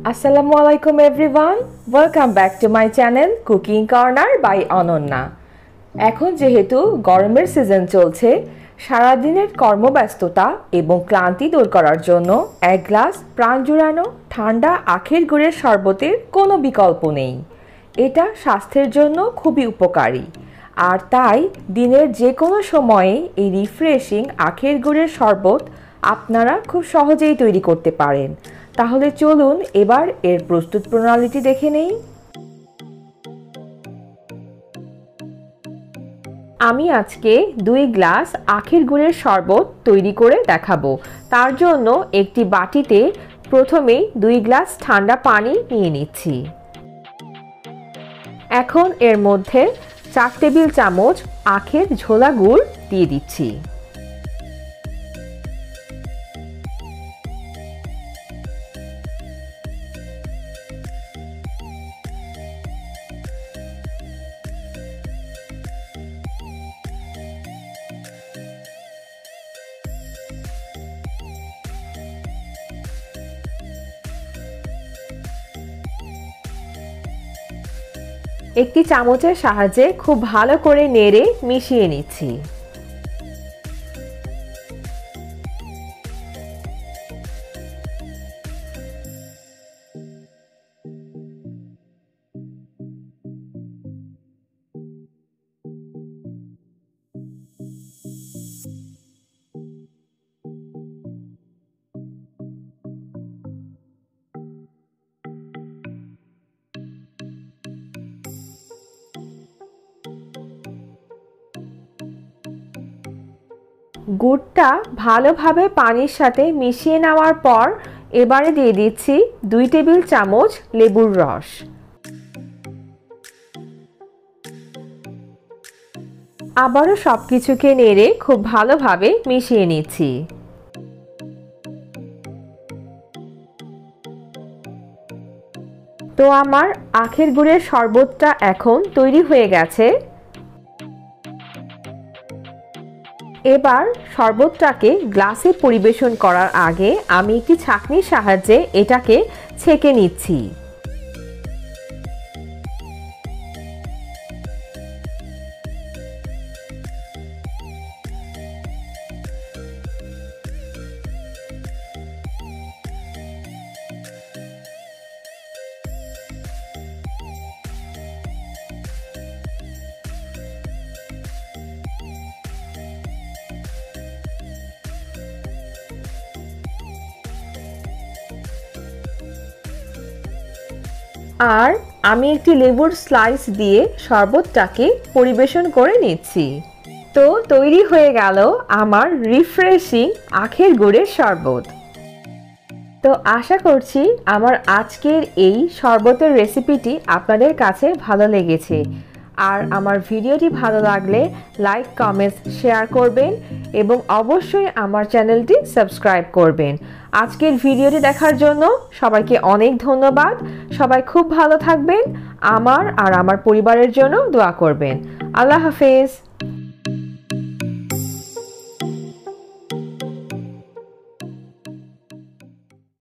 Assalamu alaikum everyone, welcome back to my channel Cooking Corner by Anonna। এখন যেহেতু গরমের season চলছে, সারা দিনের কর্মব্যস্ততা এবং ক্লান্তি দূর করার জন্য এক গ্লাস প্রাণ জুড়ানো ঠান্ডা আখের গুড়ের শরবতের কোনো বিকল্প নেই। এটা স্বাস্থ্যের জন্য খুবই উপকারী, আর তাই দিনের যে কোনো সময়ে এই রিফ্রেশিং আখের গুড়ের শরবত আপনারা খুব সহজেই তৈরি করতে পারেন। তাহলে চলুন এবার এর প্রস্তুত প্রণালীটি দেখে নেই। আমি আজকে 2 গ্লাস আখের গুড়ের শরবত তৈরি করে দেখাবো। তার জন্য একটি বাটিতে প্রথমেই 2 গ্লাস ঠান্ডা পানি নিয়ে নিচ্ছি। এখন এর মধ্যে 4 টেবিল চামচ আখের ঝোলা গুড় দিয়ে দিচ্ছি। একটি চামচের সাহায্যে খুব ভালো করে নেড়ে মিশিয়ে নিচ্ছি। গুড়টা ভালোভাবে পানির সাথে মিশিয়ে নেওয়ার পর এবারে দিয়ে দিচ্ছি 2 টেবিল চামচ লেবুর রস। আবারও সবকিছুকে নেড়ে খুব ভালোভাবে মিশিয়ে নিচ্ছি। তো আমার আখের গুড়ের শরবতটা এখন তৈরি হয়ে গেছে। এবার শরবতটাকে গ্লাসে পরিবেশন করার আগে আমি একটি ছাঁকনির সাহায্যে এটাকে ছেঁকে নিচ্ছি। আর আমি একটি লেবুর স্লাইস দিয়ে শরবতটাকে পরিবেশন করে নিচ্ছি। তো তৈরি হয়ে গেল আমার রিফ্রেশিং আখের গুড়ের শরবত। তো আশা করছি আমার আজকের এই শরবতের রেসিপিটি আপনাদের কাছে ভালো লেগেছে। আর আমার ভিডিওটি ভালো লাগলে লাইক, কমেন্টস, শেয়ার করবেন এবং অবশ্যই আমার চ্যানেলটি সাবস্ক্রাইব করবেন। আজকের ভিডিওটি দেখার জন্য সবাইকে অনেক ধন্যবাদ। সবাই খুব ভালো থাকবেন। আমার আর আমার পরিবারের জন্য দোয়া করবেন। আল্লাহ হাফেজ।